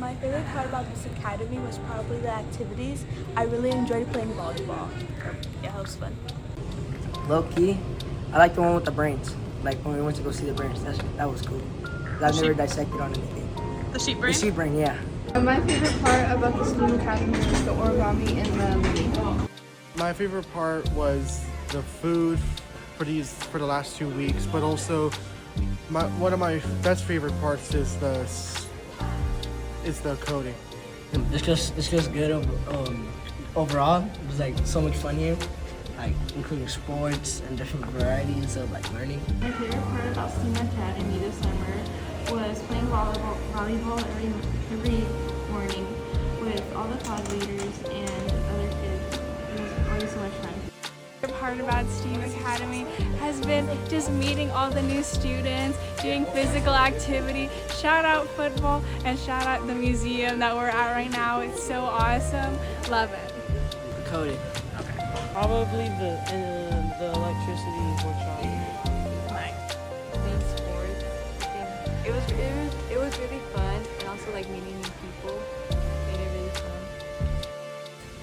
My favorite part about this academy was probably the activities. I really enjoyed playing volleyball. Yeah, it was fun. Low key, I like the one with the brains. Like when we went to go see the brains, that was cool. I've never dissected on anything. The sheep brain? The sheep brain, yeah. My favorite part about the STEAM Academy was the origami and the movie. My favorite part was the food for the last 2 weeks, but also one of my best favorite parts is the coding. It's just good overall. It was like so much fun here, like including sports and different varieties of like learning. My favorite part about STEAM Academy this summer was playing volleyball every morning with all the pod leaders and other kids. It was always so much fun. The part about STEAM Academy has been just meeting all the new students, doing physical activity. Shout out football and shout out the museum that we're at right now. It's so awesome. Love it. The coding. Probably the electricity workshop. Playing sports. It was really fun, and also like meeting new people made it really fun.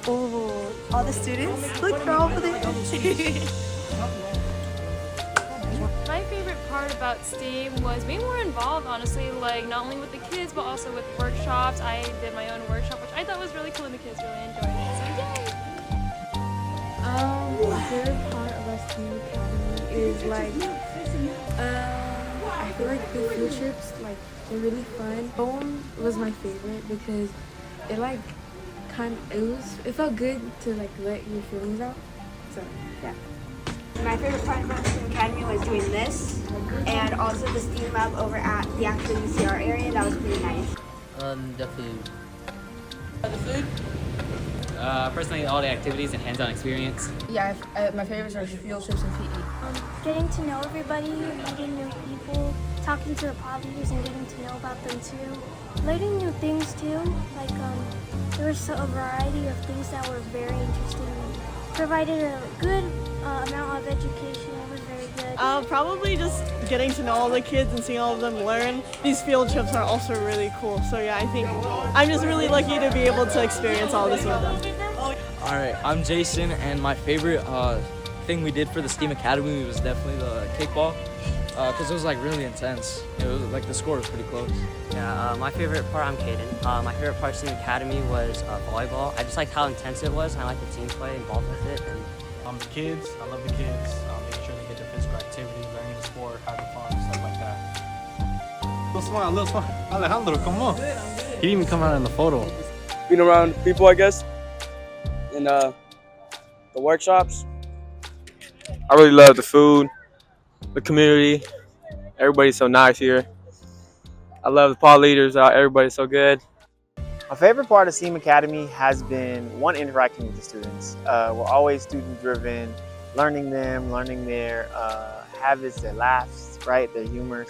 Oh, all the students? Look, they're all over there. My favorite part about STEAM was being more involved, honestly, like not only with the kids but also with workshops. I did my own workshop, which I thought was really cool and the kids really enjoyed it. So yay! My favorite part about STEAM Academy is like, I feel like the field trips, like, they're really fun. Home was my favorite because it like it felt good to like let your feelings out. So yeah. My favorite part about STEAM Academy was doing this and also the STEAM lab over at the actual UCR area. That was pretty nice. The food. The food? Personally, all the activities and hands-on experience. Yeah, my favorites are field trips and PE. Getting to know everybody, meeting new people, talking to the pod leaders and getting to know about them too. Learning new things too, like there was a variety of things that were very interesting. Provided a good amount of education. It was very good. Probably just getting to know all the kids and seeing all of them learn. These field trips are also really cool. So yeah, I think I'm just really lucky to be able to experience all this with them. Alright, I'm Jason, and my favorite thing we did for the STEAM Academy was definitely the kickball, because it was like really intense. It was like the score was pretty close. Yeah, my favorite part, I'm Caden. My favorite part of STEAM Academy was volleyball. I just liked how intense it was, and I liked the team play involved with it. The kids, I love the kids, making sure they get their physical activity, learning the sport, having fun, stuff like that. Little smile. Alejandro, come on. He didn't even come out in the photo. Being around people, I guess, and the workshops. I really love the food, the community. Everybody's so nice here. I love the pod leaders. Everybody's so good. My favorite part of STEAM Academy has been interacting with the students. We're always student-driven, learning their habits, their laughs, right, their humors,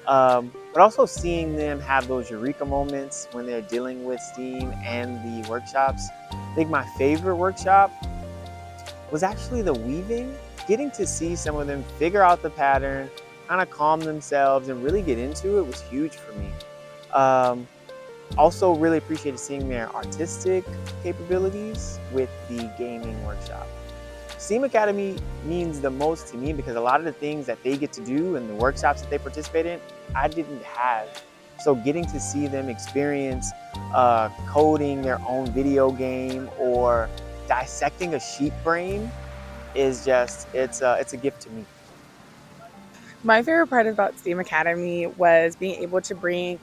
but also seeing them have those eureka moments when they're dealing with STEAM and the workshops. I think my favorite workshop was actually the weaving. Getting to see some of them figure out the pattern, kind of calm themselves and really get into it was huge for me. Also really appreciated seeing their artistic capabilities with the gaming workshop. STEAM Academy means the most to me because a lot of the things that they get to do and the workshops that they participate in, I didn't have. So getting to see them experience coding their own video game or dissecting a sheep brain is just, it's a gift to me. My favorite part about STEAM Academy was being able to bring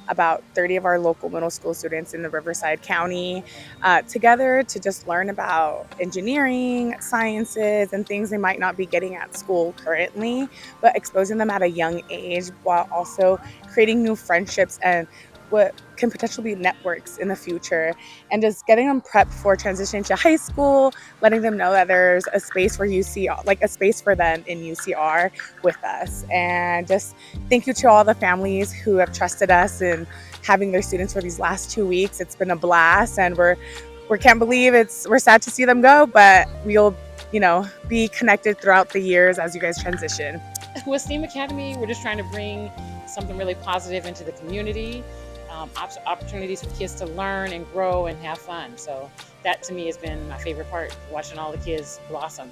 about 30 of our local middle school students in the Riverside County together to just learn about engineering, sciences, and things they might not be getting at school currently, but exposing them at a young age while also creating new friendships and what can potentially be networks in the future, and just getting them prepped for transitioning to high school, letting them know that there's a space for UCR, like a space for them in UCR with us. And just thank you to all the families who have trusted us in having their students for these last 2 weeks. It's been a blast, and we can't believe we're sad to see them go, but we'll, be connected throughout the years as you guys transition. With STEAM Academy, we're just trying to bring something really positive into the community. opportunities for kids to learn and grow and have fun. So that to me has been my favorite part, watching all the kids blossom.